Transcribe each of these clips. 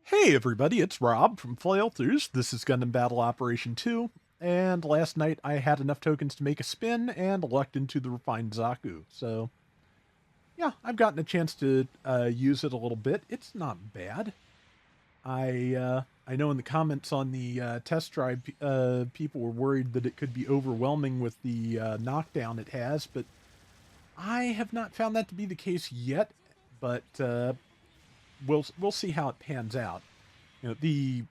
Hey everybody, it's Rob from Flailthroughs. This is Gundam Battle Operation 2, and last night I had enough tokens to make a spin and lucked into the refined Zaku. So, yeah, I've gotten a chance to use it a little bit. It's not bad. I know in the comments on the test drive, people were worried that it could be overwhelming with the knockdown it has, but I have not found that to be the case yet. But we'll see how it pans out. The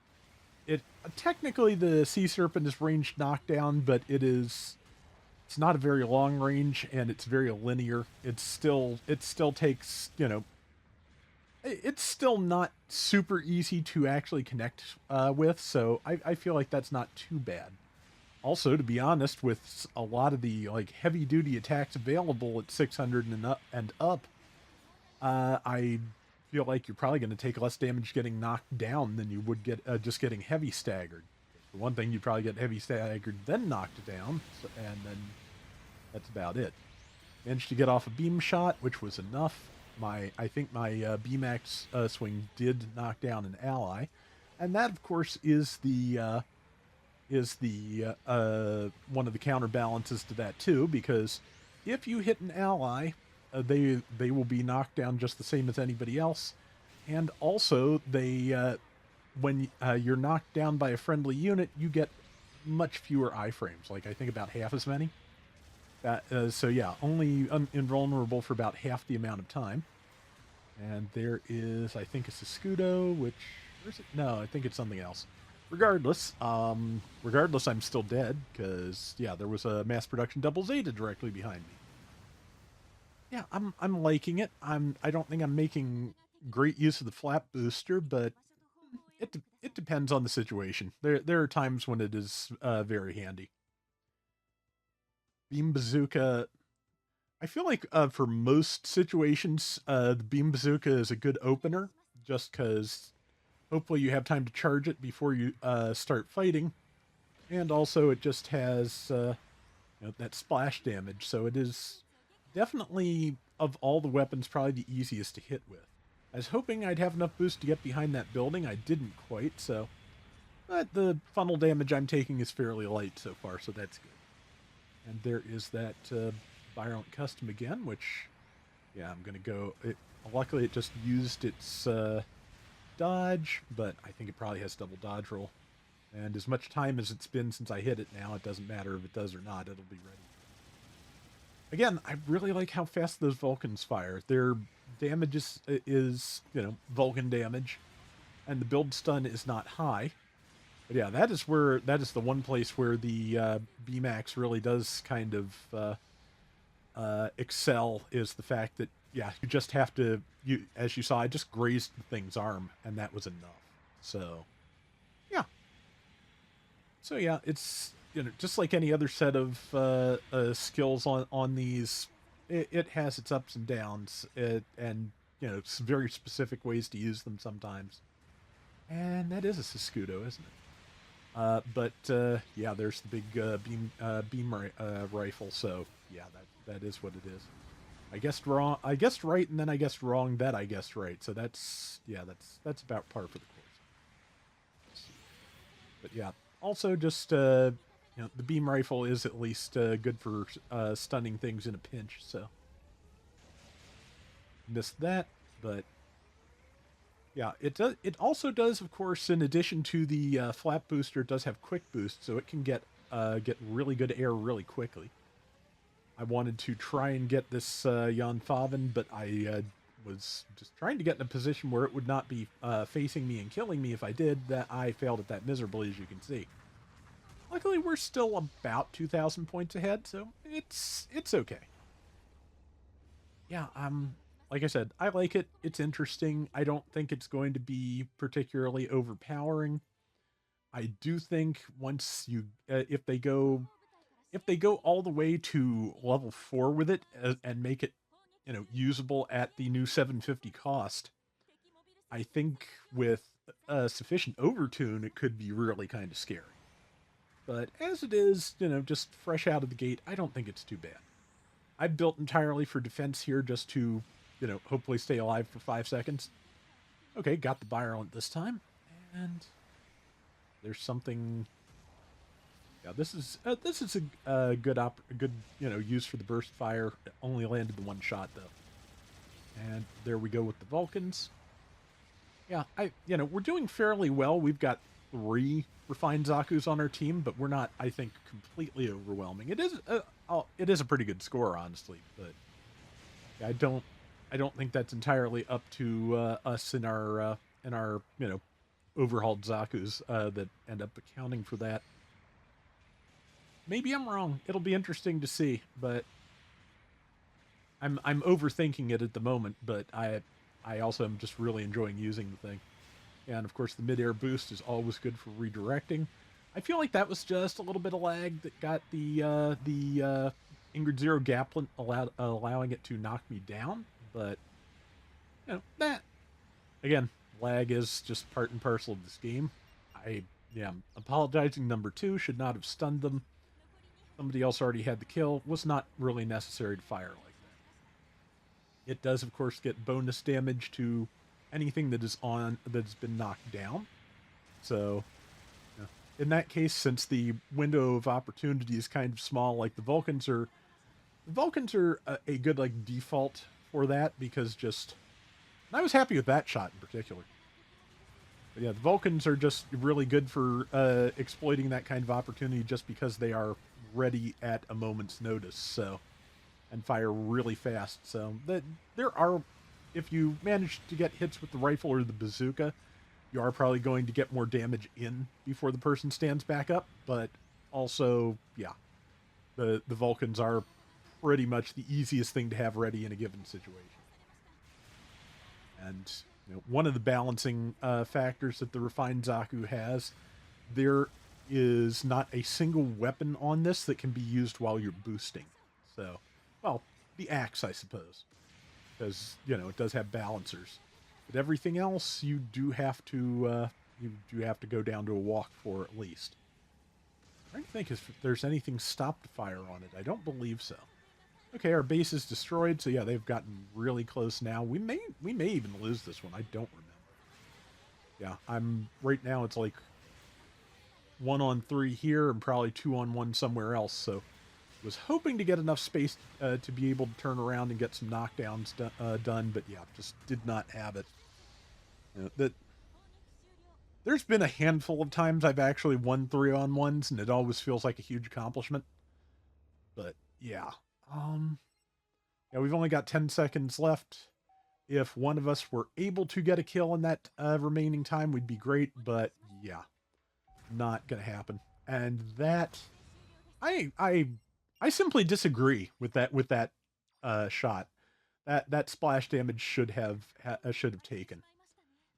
it technically the sea serpent is ranged knockdown, but it's not a very long range and it's very linear. It still takes it's still not super easy to actually connect with, so I feel like that's not too bad. Also, to be honest, with a lot of the like heavy duty attacks available at 600 and up, I feel like you're probably going to take less damage getting knocked down than you would get just getting heavy staggered. For one thing, you'd probably get heavy staggered, then knocked down, and then that's about it. Managed to get off a beam shot, which was enough. I think my BMAX swing did knock down an ally, and that, of course, is the one of the counterbalances to that too, because if you hit an ally, they will be knocked down just the same as anybody else, and also they when you're knocked down by a friendly unit, you get much fewer iframes. Like I think about half as many. So yeah, only invulnerable for about half the amount of time. And there is, I think, it's a Scudo, which where is it? No, I think it's something else. Regardless, I'm still dead because yeah, there was a mass production double Zeta directly behind me. Yeah, I'm liking it. I don't think I'm making great use of the flap booster, but it depends on the situation. There are times when it is very handy. Beam bazooka. I feel like for most situations, the beam bazooka is a good opener, just because hopefully you have time to charge it before you start fighting, and also it just has that splash damage, so it is definitely of all the weapons probably the easiest to hit with. I was hoping I'd have enough boost to get behind that building. I didn't quite, so but the funnel damage I'm taking is fairly light so far, so that's good. And there is that Byron custom again, which yeah, I'm gonna go. Luckily, it just used its dodge, but I think it probably has double dodge roll. And as much time as it's been since I hit it now, it doesn't matter if it does or not, it'll be ready. Again, I really like how fast those Vulcans fire. Their damage is Vulcan damage, and the build stun is not high. But yeah, that is the one place where the BMAX really does kind of excel, is the fact that yeah, you just have to, you as you saw, I just grazed the thing's arm and that was enough. So yeah, it's just like any other set of skills on these. It has its ups and downs, and some very specific ways to use them sometimes. And that is a Siskudo, isn't it? But yeah, there's the big beam rifle. So yeah, that is what it is. I guessed wrong. I guessed right, and then I guessed wrong. That I guessed right. So that's yeah, that's about par for the course. But yeah, also just the beam rifle is at least good for stunning things in a pinch. So missed that, but yeah, it does. It also does, of course, in addition to the flap booster, it does have quick boost, so it can get really good air really quickly. I wanted to try and get this Jan Faven, but I was just trying to get in a position where it would not be facing me and killing me if I did. That I failed at that miserably, as you can see. Luckily, we're still about 2,000 points ahead, so it's okay. Yeah, like I said, I like it. It's interesting. I don't think it's going to be particularly overpowering. I do think once you if they go all the way to level 4 with it and make it usable at the new 750 cost, I think with sufficient overtune it could be really kind of scary. But as it is, just fresh out of the gate, I don't think it's too bad. I built entirely for defense here just to hopefully stay alive for 5 seconds. Okay, got the violent this time. And there's something. Yeah, this is a good good use for the burst fire. It only landed the one shot though. And there we go with the Vulcans. Yeah, we're doing fairly well. We've got 3 refined Zaku's on our team, but we're not, I think, completely overwhelming. It is a pretty good score, honestly, but I don't think that's entirely up to us in our overhauled Zaku's that end up accounting for that. Maybe I'm wrong. It'll be interesting to see, but I'm overthinking it at the moment. But I also am just really enjoying using the thing. And of course, the mid-air boost is always good for redirecting. I feel like that was just a little bit of lag that got the Ingrid Zero Gaplant allowing it to knock me down. But that again, lag is just part and parcel of this game. I'm apologizing. Number 2 should not have stunned them. Somebody else already had the kill. Was not really necessary to fire like that. It does, of course, get bonus damage to anything that's been knocked down. So, in that case, since the window of opportunity is kind of small, like the Vulcans are a good like default for that because I was happy with that shot in particular. But yeah, the Vulcans are just really good for exploiting that kind of opportunity just because they are ready at a moment's notice. So, and fire really fast. So there are, if you manage to get hits with the rifle or the bazooka, you are probably going to get more damage in before the person stands back up. But also, yeah, the Vulcans are pretty much the easiest thing to have ready in a given situation. And one of the balancing factors that the refined Zaku has, there is not a single weapon on this that can be used while you're boosting. So, well, the axe, I suppose, because it does have balancers. But everything else, you do have to go down to a walk for at least. I'm trying to think if there's anything stopped fire on it. I don't believe so. Okay, our base is destroyed, so yeah, they've gotten really close now. We may even lose this one. I don't remember. Yeah, I'm right now. It's like 1-on-3 here and probably 2-on-1 somewhere else. So, was hoping to get enough space to be able to turn around and get some knockdowns done, but yeah, just did not have it. There's been a handful of times I've actually won 3-on-1s, and it always feels like a huge accomplishment. But yeah, yeah, we've only got 10 seconds left. If one of us were able to get a kill in that remaining time, we'd be great. But yeah, not gonna happen. And that, I simply disagree with that shot. That splash damage should have taken.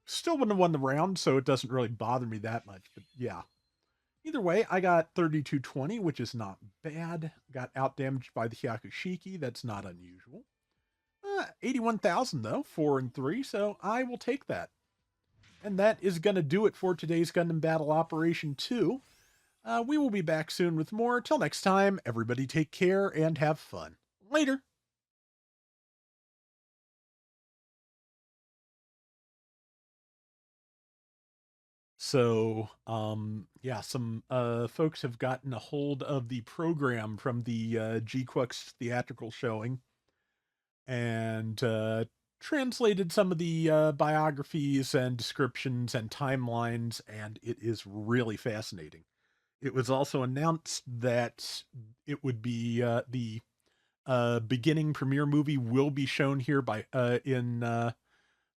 Still wouldn't have won the round, so it doesn't really bother me that much. But yeah, either way, I got 3220, which is not bad. Got out damaged by the Hyakushiki. That's not unusual. 81,000 though, 4 and 3, so I will take that. And that is going to do it for today's Gundam Battle Operation 2. We will be back soon with more. Till next time, everybody take care and have fun. Later. So, yeah, some folks have gotten a hold of the program from the G-Quux theatrical showing and translated some of the biographies and descriptions and timelines, and it is really fascinating. It was also announced that it would be the beginning premiere movie will be shown here by in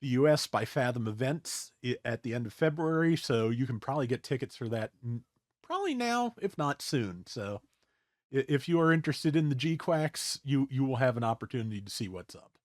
the US by Fathom Events at the end of February, so you can probably get tickets for that probably now, if not soon. So if you are interested in the G-Quacks, you will have an opportunity to see what's up.